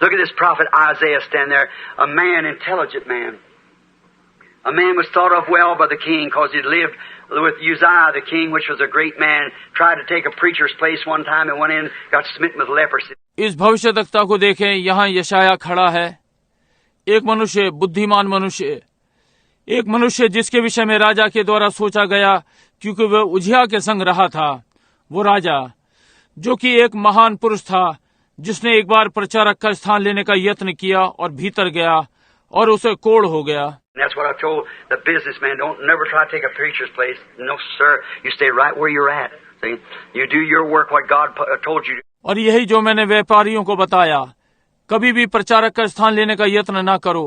Look at this prophet Isaiah stand there, a man, intelligent man. A man was thought of well by the king because he lived with Uzziah the king, which was a great man, tried to take a preacher's place one time and went in, got smitten with leprosy. इस भविष्यद्वक्ता को देखें, यहाँ यशाया खड़ा है, एक मनुष्य, बुद्धिमान मनुष्य, एक मनुष्य जिसके विषय में राजा के द्वारा सोचा गया क्योंकि वह उजिया के संग रहा था। वो राजा जो कि एक महान पुरुष था, जिसने एक बार प्रचारक का स्थान लेने का यत्न किया और भीतर गया और उसे कोढ़ हो गया। That's what I told the businessman. Don't never try to take a preacher's place. No, sir. You stay right where you're at. See, you do your work what God told you to. और यही जो मैंने व्यापारियों को बताया, कभी भी प्रचारक का स्थान लेने का यत्न ना करो।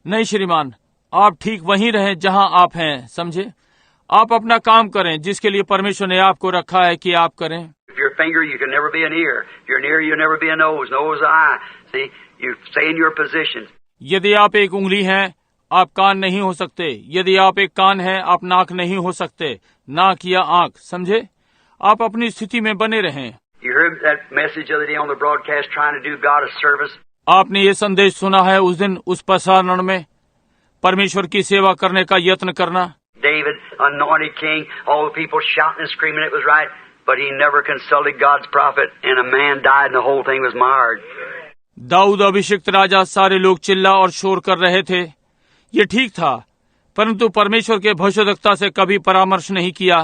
नहीं श्रीमान, आप ठीक वहीं रहें जहां आप हैं, समझे? आप अपना काम करें जिसके लिए परमेश्वर ने आपको रखा है कि आप करें। If you're a finger, you can never be an ear. If you're an ear, you'll never be a nose. Nose, an eye. See, you stay in your position. यदि आप एक उंगली हैं, आप कान नहीं हो सकते। यदि आप एक कान हैं, आप नाक नहीं हो सकते। नाक या आंख, समझे? आप अपनी स्थिति में बने रहें। You heard that message the other day on the broadcast, trying to do God a service. आपने ये संदेश सुना है उस दिन उस प्रसारण में, परमेश्वर की सेवा करने का यत्न करना। David, anointed king, all the people shouting and screaming it was right, but he never consulted God's prophet, and a man died and the whole thing was marred. Dawood अभिषिक्त राजा, सारे लोग चिल्ला और शोर कर रहे थे, ये ठीक था, परंतु परमेश्वर के भविष्यद्वक्ता से कभी परामर्श नहीं किया।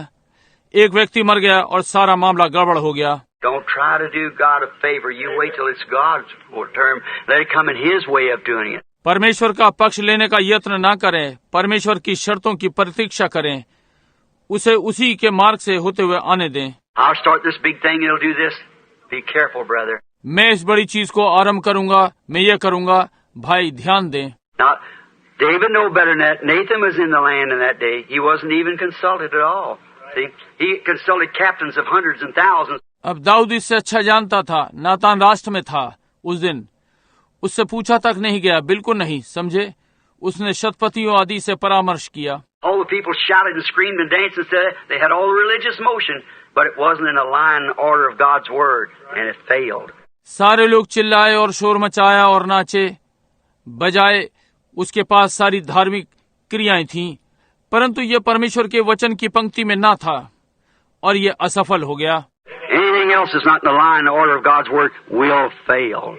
एक व्यक्ति मर गया और सारा मामला गड़बड़ हो गया। Don't try to do God a favor. You wait till it's God's term. Let it come in His way of doing it. परमेश्वर का पक्ष लेने का यत्न ना करें, परमेश्वर की शर्तों की प्रतीक्षा करें, उसे उसी के मार्ग से होते हुए आने दें। I'll start this big thing and it'll do this. Be careful, brother. मैं इस बड़ी चीज को आरंभ करूंगा, मैं ये करूंगा, भाई ध्यान दें। Now, David knew better than that. Nathan was in the land in that day. He wasn't even consulted at all. See, he consulted captains of hundreds and thousands. अब दाऊद इससे अच्छा जानता था। नातान राष्ट्र में था उस दिन, उससे पूछा तक नहीं गया, बिल्कुल नहीं, समझे? उसने शतपतियों आदि से परामर्श किया। All the people shouted and screamed and danced and said they had all religious motion, but it wasn't in a line and order of God's word, and it failed. सारे लोग चिल्लाए और शोर मचाया और नाचे बजाए, उसके पास सारी धार्मिक क्रियाएं थीं, परंतु ये परमेश्वर के वचन की पंक्ति में ना था और ये असफल हो गया। Anything else is not in the line and order of God's word will fail.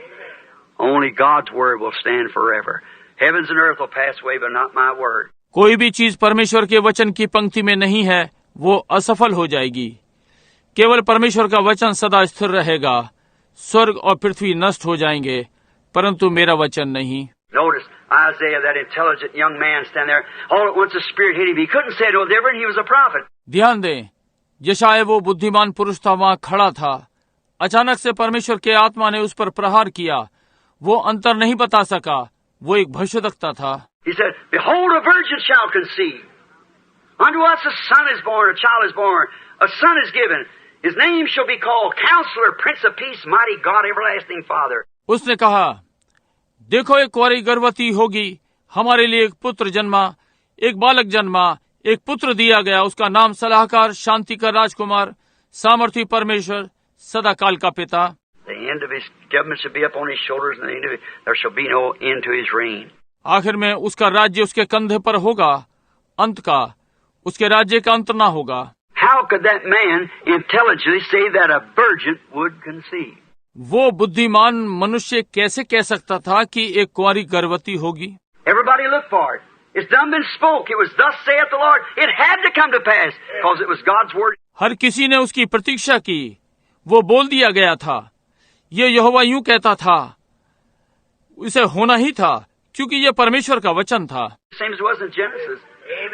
Only God's word will stand forever. Heavens and earth will pass away, but not my word. कोई भी चीज परमेश्वर के वचन की पंक्ति में नहीं है, वो असफल हो जाएगी। केवल परमेश्वर का वचन सदा स्थिर रहेगा। स्वर्ग और पृथ्वी नष्ट हो जाएंगे, परंतु मेरा वचन नहीं। Notice Isaiah, that intelligent young man, stand there. All at once the Spirit hit him. He couldn't say no different. He was a prophet. ध्यान दें, यशायाह वो बुद्धिमान पुरुष था, वहाँ खड़ा था। अचानक से परमेश्वर के आत्मा ने उस पर प्रहार किया। वो अंतर नहीं बता सका, वो एक भविष्यद्वक्ता था। He said, Behold, a virgin shall conceive. Unto us a son is born, a child is born, a son is given. His name shall be called Counselor, Prince of Peace, Mighty God, Everlasting Father. उसने कहा, देखो एक कुंवारी गर्भवती होगी, हमारे लिए एक पुत्र जन्मा, एक बालक जन्मा, एक पुत्र दिया गया, उसका नाम सलाहकार, शांति का राजकुमार, सामर्थी परमेश्वर, सदा काल का पिता। The end of his government shall be upon his shoulders, and the end of it, there shall be no end to his reign. आखिर में उसका राज्य उसके कंधे पर होगा, अंत का उसके राज्य का अंत ना होगा। How could that man intelligently say that a virgin would conceive? वो बुद्धिमान मनुष्य कैसे कह सकता था कि एक कुंवारी गर्भवती होगी? Everybody looked for it. It's done been spoke. It was thus saith the Lord. It had to come to pass because it was God's word. हर किसी ने उसकी प्रतीक्षा की, वो बोल दिया गया था, ये यहोवा यूं कहता था, इसे होना ही था क्योंकि ये परमेश्वर का वचन था। Same as it was in Genesis.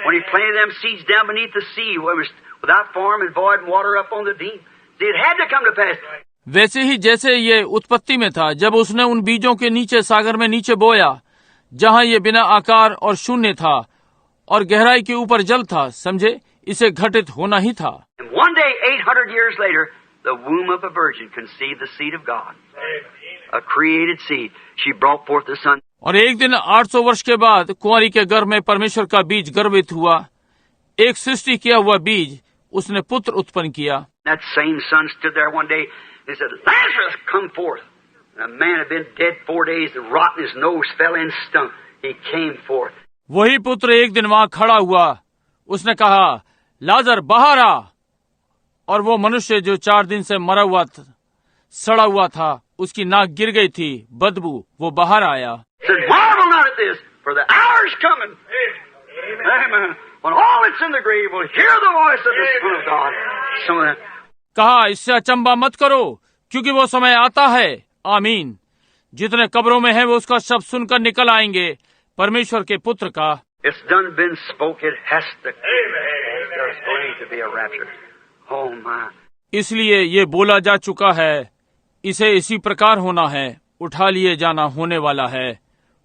When he planted them seeds down beneath the sea, where it was without form and void and water up on the deep. See, it had to come to pass. वैसे ही जैसे ये उत्पत्ति में था, जब उसने उन बीजों के नीचे सागर में नीचे बोया, जहाँ ये बिना आकार और शून्य था और गहराई के ऊपर जल था, समझे? इसे घटित होना ही था। And one day, 800 years later, the womb of a virgin conceived the seed of God, a created seed. She brought forth the son. और एक दिन 800 वर्ष के बाद कुंवारी के गर्भ में परमेश्वर का बीज गर्भित हुआ, एक सृष्टि किया हुआ बीज, उसने पुत्र उत्पन्न किया। That same son stood there one day. He said, Lazarus, come forth. A man had been dead 4 days, rotten, his nose fell in, stunk. He came forth. वही पुत्र एक दिन वहां खड़ा हुआ, उसने कहा, लाजर बाहर आ। और वो मनुष्य जो 4 दिन से मरा हुआ था, सड़ा हुआ था, उसकी नाक गिर गई थी, बदबू, वो बाहर आया। Said, marvel not at this, for the hour's coming. Amen. When all that's in the grave will hear the voice of the Son of God. Some of them. कहा, इससे अचंबा मत करो, क्योंकि वो समय आता है। आमीन। जितने कब्रों में हैं वो उसका शब्द सुनकर निकल आएंगे, परमेश्वर के पुत्र का। It's done been spoke. It has to. There's going to be a rapture. Oh my. इसलिए ये बोला जा चुका है, इसे इसी प्रकार होना है, उठा लिए जाना होने वाला है।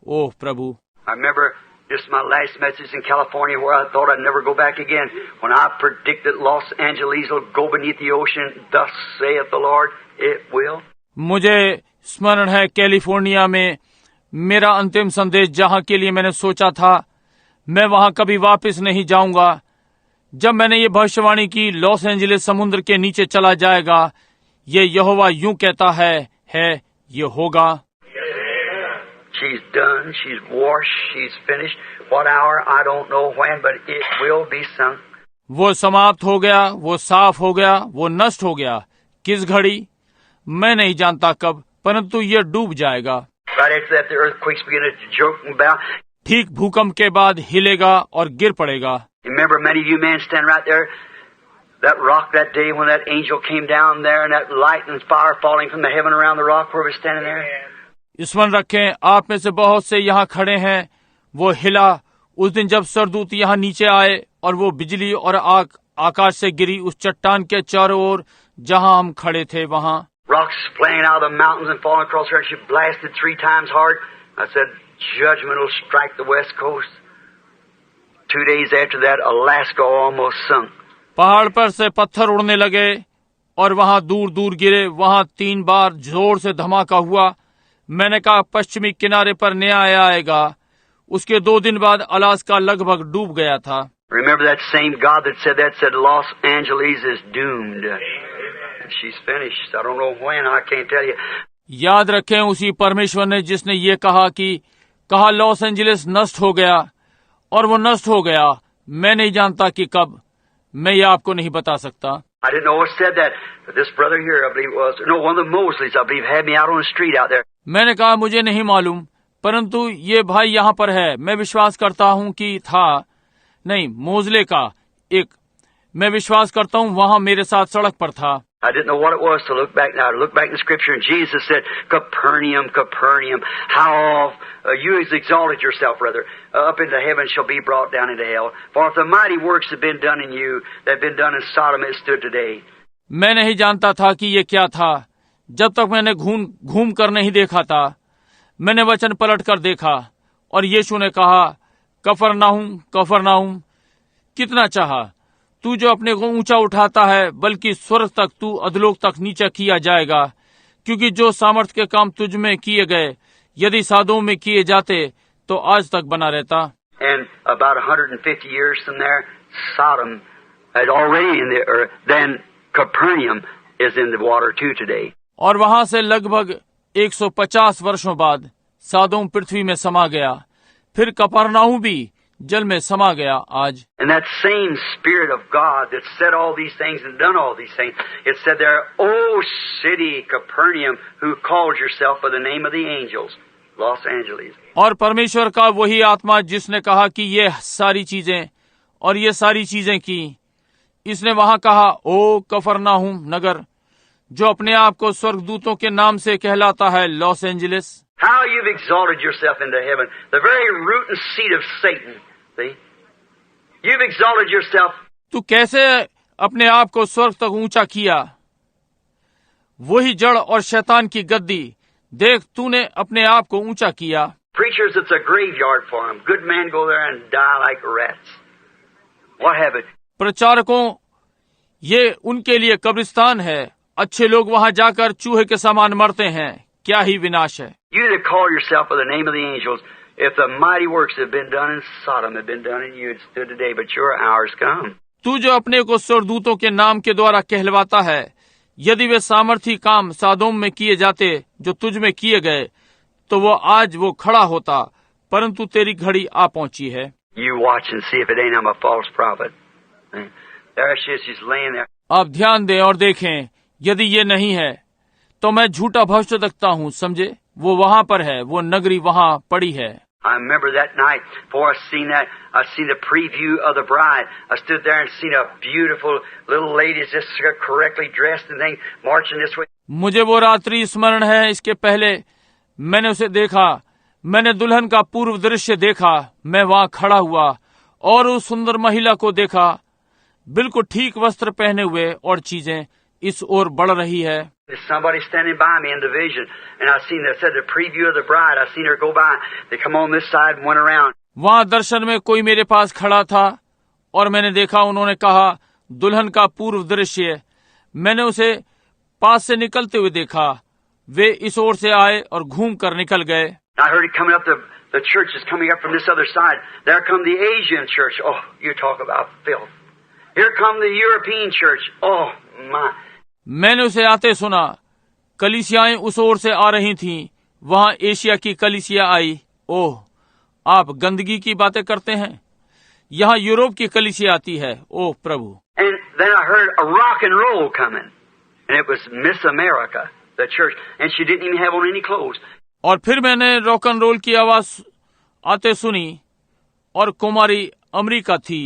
ओह प्रभु। I remember just my last message in California where I thought I'd never go back again. When I predicted Los Angeles will go beneath the ocean, thus saith the Lord, it will. मुझे स्मरण है California में मेरा अंतिम संदेश जहां के लिए मैंने सोचा था मैं वहां कभी वापस नहीं जाऊंगा, जब मैंने ये भविष्यवाणी की लॉस एंजलिस समुद्र के नीचे चला जाएगा, ये यहोवा यूं कहता है ये होगा। She's done, she's washed, she's finished. What hour, I don't know when, but it will be sunk. वो समाप्त हो गया, वो साफ हो गया, वो नष्ट हो गया। किस घड़ी मैं नहीं जानता कब, परंतु ये डूब जाएगा। Right after that, the earthquakes begin to joke about. ठीक भूकंप के बाद हिलेगा और गिर पड़ेगा। Remember, many of you men stand right there. That rock that day when that angel came down there and that light and fire falling from the heaven around the rock where we're standing there. स्मरण रखें, आप में से बहुत से यहाँ खड़े हैं, वो हिला उस दिन जब सरदूत यहाँ नीचे आए और वो बिजली और आग आकाश से गिरी उस चट्टान के चारों ओर जहाँ हम खड़े थे वहाँ। Rocks flying out of the mountains and falling across her, and she blasted 3 times hard. I said, judgment will strike the west coast. 2 days after that, Alaska almost sunk. पहाड़ पर से पत्थर उड़ने लगे और वहाँ दूर दूर गिरे, वहाँ 3 बार जोर से धमाका हुआ। मैंने कहा, पश्चिमी किनारे पर न्याय आएगा। उसके 2 दिन बाद अलास्का लगभग डूब गया था। Remember that same God that said Los Angeles is doomed. And she's finished. I don't know when, I can't tell you. याद रखें, उसी परमेश्वर ने जिसने ये कहा लॉस एंजलिस नष्ट हो गया, और वो नष्ट हो गया। मैं नहीं जानता कि कब, मैं ये आपको नहीं बता सकता। I didn't know it said that, but this brother here, I believe it was, no, one of the Mosleys, I believe, had me out on the street out there. मैंने कहा, मुझे नहीं मालूम, परंतु ये भाई यहाँ पर है। मैं विश्वास करता हूँ कि था, नहीं, मोजले का एक, मैं विश्वास करता हूँ वहाँ मेरे साथ सड़क पर था। I didn't know what it was to look back now. I looked back in the scripture and Jesus said, Capernaum, Capernaum, how you has exalted yourself, brother, up into heaven shall be brought down into hell. For if the mighty works have been done in you, that have been done in Sodom, it stood today. मैं नहीं जानता था कि ये क्या था, जब तक मैंने घूम कर नहीं देखा था। मैंने वचन पलट कर देखा और यीशु ने कहा, कफरनाहूम, कितना चाहा तू जो अपने को ऊंचा उठाता है, बल्कि स्वर्ग तक तू अधोलोक तक नीचा किया जाएगा। क्योंकि जो सामर्थ के काम तुझ में किए गए, यदि सादों में किए जाते तो आज तक बना रहता। And about 150 years from there, Sodom had already in the earth. Then Capernaum is in the water too today. और वहां से लगभग 150 वर्षों बाद सादोम पृथ्वी में समा गया, फिर कफरनाहूम भी जल में समा गया आज। And that same Spirit of God that said all these things and done all these things, it said there, O city Capernaum, who calls yourself by the name of the angels, Los Angeles. और परमेश्वर का वही आत्मा जिसने कहा कि ये सारी चीजें और ये सारी चीजें की, इसने वहां कहा, ओ कफरनाहूम नगर, जो अपने आप को स्वर्गदूतों के नाम से कहलाता है, Los Angeles. How you've exalted yourself into heaven, the very root and seat of Satan. See? You've exalted yourself. तू कैसे अपने आप को स्वर्ग तक ऊंचा किया, वही जड़ और शैतान की गद्दी। देख, तूने अपने आप को ऊंचा किया। Preachers, it's a graveyard for them. Good men go there and die like rats. What happened? प्रचारकों, ये उनके लिए कब्रिस्तान है। अच्छे लोग वहां जाकर चूहे के समान मरते हैं। क्या ही विनाश है। You that call yourself by the name of the angels, if the mighty works have been done in Sodom, have been done in you, it stood today, but your hour's come. तू जो अपने को स्वर्गदूतों के नाम के द्वारा कहलवाता है, यदि वे सामर्थी काम सादोम में किए जाते जो तुझ में किए गए, तो वो आज वो खड़ा होता, परंतु तेरी घड़ी आ पहुंची है। You watch and see if it ain't I'm a false prophet. There she is, she's laying there. आप ध्यान दें और देखें, यदि ये नहीं है तो मैं झूठा भविष्यद्वक्ता हूँ, समझे। वो वहाँ पर है, वो नगरी वहाँ पड़ी है। I remember that night, before I seen the preview of the bride. I stood there and seen a beautiful little lady just correctly dressed and thing marching this way. मुझे वो रात्रि स्मरण है, इसके पहले मैंने उसे देखा, मैंने दुल्हन का पूर्व दृश्य देखा, मैं वहाँ खड़ा हुआ और उस सुंदर महिला को देखा, बिल्कुल ठीक वस्त्र पहने हुए, और चीजें इस ओर बढ़ रही है। There's somebody standing by me in the vision, and I seen that said the preview of the bride. I seen her go by. They come on this side and went around. वहाँ दर्शन में कोई मेरे पास खड़ा था और मैंने देखा, उन्होंने कहा दुल्हन का पूर्व दृश्य। मैंने उसे पास से निकलते हुए देखा, वे इस ओर से आए और घूम कर निकल गए। I heard it coming up. The church is coming up from this other side. There come the Asian church. Oh, you talk about filth. Here come the European church. Oh my. मैंने उसे आते सुना, कलीसियाएं उस ओर से आ रही थीं, वहां Asia की कलीसिया आई। ओह, आप गंदगी की बातें करते हैं। यहाँ यूरोप की कलीसिया आती है। ओह प्रभु। And then I heard a rock and roll coming, and it was Miss America, the church, and she didn't even have on any clothes. और फिर मैंने रॉक एंड रोल की आवाज आते सुनी, और कुमारी अमेरिका थी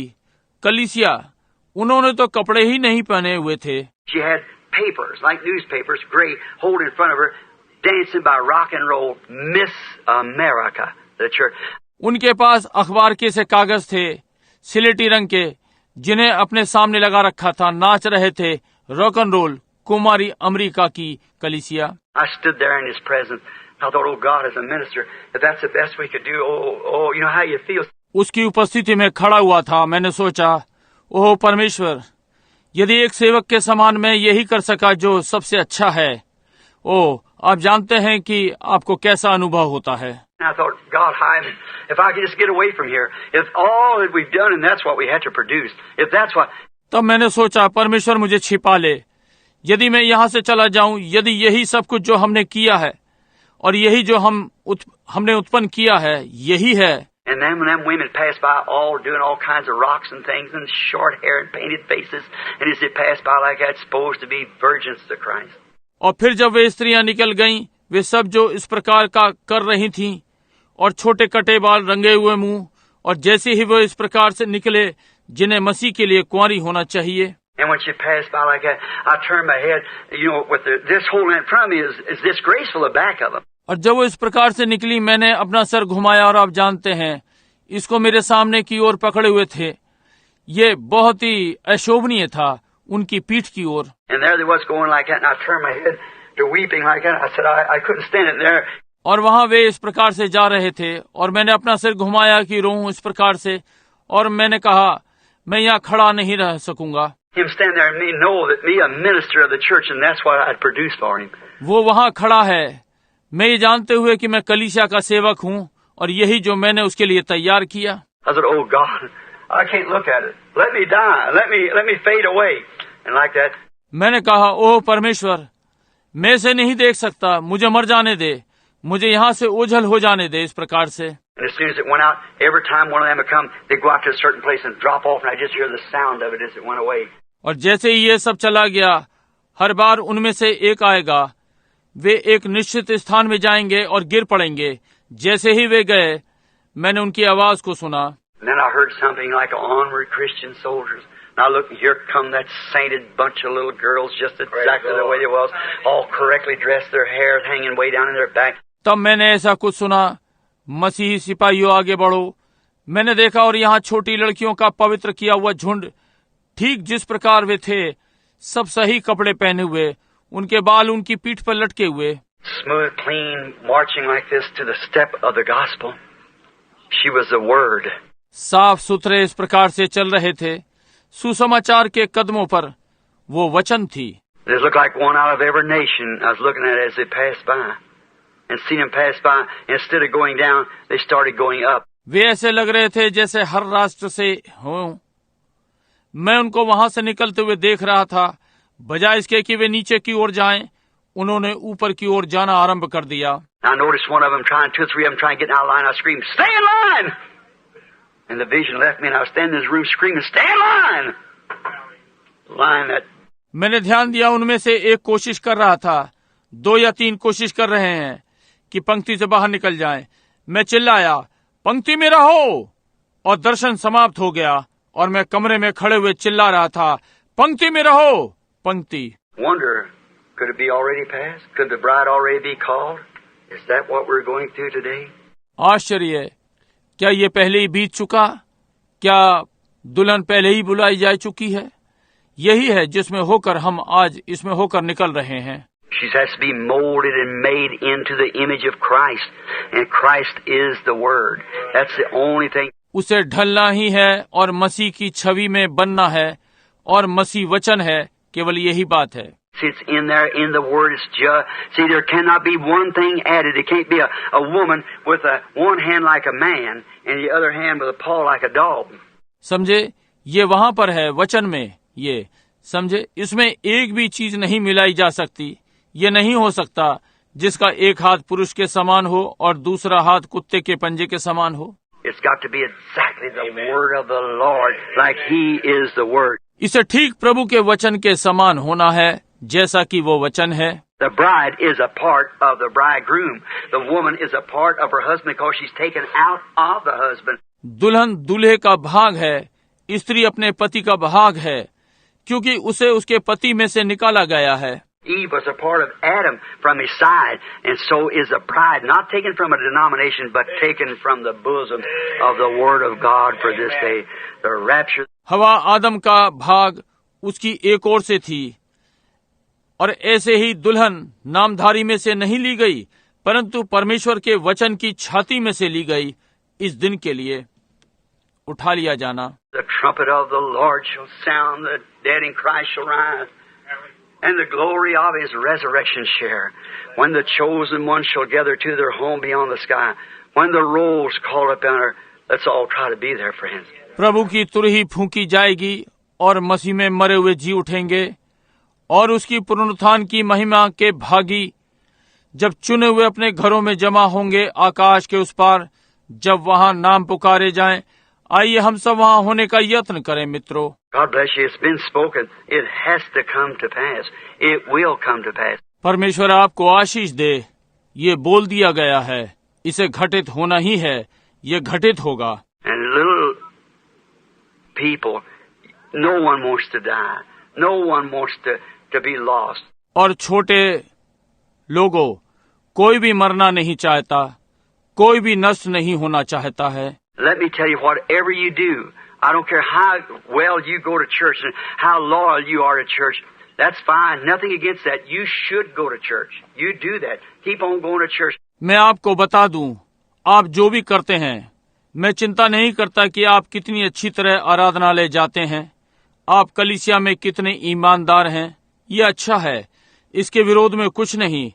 कलीसिया, उन्होंने तो कपड़े ही नहीं पहने हुए थे। She had papers, like newspapers, gray, hold in front of her, dancing by rock and roll, Miss America, the church. उनके पास अखबार के से कागज थे, सिलेटी रंग के, जिन्हें अपने सामने लगा रखा था, नाच रहे थे रॉक एंड रोल, कुमारी अमेरिका की कलीसिया। I stood there in his presence. I thought, oh God, as a minister, if that's the best we could do, oh, you know how you feel. उसकी उपस्थिति में खड़ा हुआ था। मैंने सोचा, ओह परमेश्वर, यदि एक सेवक के समान मैं यही कर सका जो सबसे अच्छा है, ओह आप जानते हैं कि आपको कैसा अनुभव होता है। I thought, God, if I could just get away from here, if all that we've done and that's what we had to produce, if that's what. तब मैंने सोचा, परमेश्वर मुझे छिपा ले, यदि मैं यहाँ से चला जाऊं, यदि यही सब कुछ जो हमने किया है और यही जो हमने उत्पन्न किया है यही है। And then when them women passed by, all doing all kinds of rocks and things, and short hair and painted faces, and as they passed by like that, supposed to be virgins to Christ. और फिर जब वे स्त्रियां निकल गईं, वे सब जो इस प्रकार का कर रही थीं, और छोटे कटे बाल, रंगे हुए मुंह, और जैसे ही वो इस प्रकार से निकले जिन्हें मसीह के लिए कुंवारी होना चाहिए। And when she passed by like that, I turned my head, with this whole in front of me is disgraceful the back of them. और जब वो इस प्रकार से निकली, मैंने अपना सर घुमाया, और आप जानते हैं, इसको मेरे सामने की ओर पकड़े हुए थे। ये बहुत ही अशोभनीय था, उनकी पीठ की ओर। And there they was going like that, and I turned my head to weeping like that. I said, I couldn't stand it there. और वहाँ वे इस प्रकार से जा रहे थे, और मैंने अपना सिर घुमाया कि रोऊं इस प्रकार से, और मैंने कहा, मैं यहाँ खड़ा नहीं रह सकूंगा। Him stand there and me know that me a minister of the church, and that's what I'd produce for him. वो वहाँ खड़ा है, मैं ये जानते हुए कि मैं कलीसिया का सेवक हूँ, और यही जो मैंने उसके लिए तैयार किया। I said, oh God, I can't look at it. Let me die. Let me fade away. And like that. मैंने कहा, ओह परमेश्वर, मैं इसे नहीं देख सकता, मुझे मर जाने दे, मुझे यहाँ से ओझल हो जाने दे, इस प्रकार से। And as soon as it went out, every time one of them would come, they'd go out to a certain place and drop off, and I just hear the sound of it as it went away. और जैसे ही ये सब चला गया, हर बार उनमें से एक आएगा, वे एक निश्चित स्थान में जाएंगे और गिर पड़ेंगे। जैसे ही वे गए, मैंने उनकी आवाज को सुना। And then I heard something like onward Christian soldiers. Now look, here come that sainted bunch of little girls, just exactly the way they was, all correctly dressed, their hair hanging way down in their back. तब मैंने ऐसा कुछ सुना, मसीही सिपाहियों आगे बढ़ो। मैंने देखा, और यहाँ छोटी लड़कियों का पवित्र किया हुआ झुंड, ठीक जिस प्रकार वे थे, सब सही कपड़े पहने हुए, उनके बाल उनकी पीठ पर लटके हुए। Smooth, clean, marching like this to the step of the gospel. She was the word. साफ सुथरे इस प्रकार से चल रहे थे, सुसमाचार के कदमों पर वो वचन थी। It looked like one out of every nation. I was looking at it as they passed by, and seeing them pass by. Instead of going down, they started going up. वे ऐसे लग रहे थे जैसे हर राष्ट्र से हों। मैं उनको वहां से निकलते हुए देख रहा था, बजाय इसके कि वे नीचे की ओर जाएं, उन्होंने ऊपर की ओर जाना आरंभ कर दिया। I noticed one of them trying, 2 or 3 of them trying to get out of line. I screamed, "Stay in line!" And the vision left me, and I was standing in this room screaming, "Stay in line!" Line that. मैंने ध्यान दिया उनमें से एक कोशिश कर रहा था, 2 या 3 कोशिश कर रहे हैं कि पंक्ति से बाहर निकल जाएं। मैं चिल्लाया, पंक्ति में रहो, और दर्शन समाप्त हो गया और मैं कमरे में खड़े हुए चिल्ला रहा था, पंक्ति में रहो, पंक्ति। Wonder, could it be already past? Could the bride already be called? Is that what we're going through today? आश्चर्य, क्या ये पहले ही बीत चुका? क्या दुल्हन पहले ही बुलाई जा चुकी है? यही है जिसमें होकर हम आज इसमें होकर निकल रहे हैं। She has to be molded and made into the image of Christ, and Christ is the Word. That's the only thing. उसे ढलना ही है और मसीह की छवि में बनना है, और मसीह वचन है, केवल यही बात है। It's in there, in the Word. It's just, see, there cannot be one thing added. It can't be a woman with one hand like a man and the other hand with a paw like a dog. समझे, ये वहां पर है वचन में, ये समझे, इसमें एक भी चीज नहीं मिलाई जा सकती। ये नहीं हो सकता जिसका एक हाथ पुरुष के समान हो और दूसरा हाथ कुत्ते के पंजे के समान हो। It's got to be exactly the Word of the Lord, like He is the Word. इसे ठीक प्रभु के वचन के समान होना है, जैसा कि वो वचन है। The bride is a part of the bridegroom. The woman is a part of her husband because she's taken out of the husband. दुल्हन दूल्हे का भाग है, स्त्री अपने पति का भाग है, क्योंकि उसे उसके पति में से निकाला गया है। Eve was a part of Adam from his side, and so is the bride, not taken from a denomination, but taken from the bosom of the Word of God for this day. The rapture. हवा आदम का भाग उसकी एक ओर से थी, और ऐसे ही दुल्हन नामधारी में से नहीं ली गई, परंतु परमेश्वर के वचन की छाती में से ली गई, इस दिन के लिए उठा लिया जाना। The trumpet of the Lord shall sound, the dead in Christ shall rise, and the glory of His resurrection share. When the chosen ones shall gather to their home beyond the sky, when the rolls call up on her, let's all try to be there, friends. प्रभु की तुरही फूंकी जाएगी और मसीह में मरे हुए जी उठेंगे, और उसकी पुनरुत्थान की महिमा के भागी जब चुने हुए अपने घरों में जमा होंगे आकाश के उस पार, जब वहां नाम पुकारे जाएं। आइए हम सब वहां होने का यत्न करें मित्रों। God bless you. It's been spoken. It has to come to pass. It will come to pass. परमेश्वर आपको आशीष दे। ये बोल दिया गया है, इसे घटित होना ही है, ये घटित होगा। And little people, no one wants to die. No one wants to be lost. और छोटे लोगों, कोई भी मरना नहीं चाहता, कोई भी नष्ट नहीं होना चाहता है। Let me tell you, whatever you do, I don't care how well you go to church and how loyal you are to church, that's fine. Nothing against that. You should go to church. You do that. Keep on going to church. मैं आपको बता दूं, आप जो भी करते हैं, मैं चिंता नहीं करता कि आप कितनी अच्छी तरह आराधनालय जाते हैं, आप कलीसिया में कितने ईमानदार हैं। ये अच्छा है, इसके विरोध में कुछ नहीं।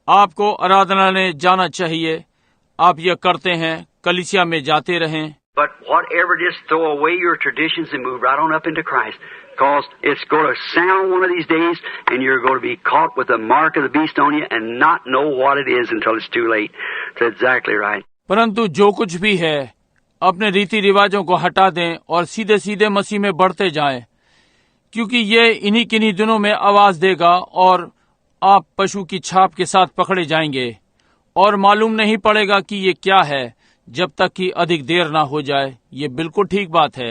आपको आराधनालय जाना चाहिए, आप यह करते हैं, कलीसिया में जाते रहें। But whatever, just throw away your traditions and move right on up into Christ, because it's going to sound one of these days, and you're going to be caught with the mark of the beast on you and not know what it is until it's too late. That's exactly right. परंतु जो कुछ भी है, अपने रीति रिवाजों को हटा दें और सीधे सीधे मसीह में बढ़ते जाएं, क्योंकि ये इन्हीं किन्हीं दिनों में आवाज देगा और आप पशु की छाप के साथ पकड़े जाएंगे, और मालूम नहीं पड़ेगा कि ये क्या है, जब तक कि अधिक देर ना हो जाए। ये बिल्कुल ठीक बात है।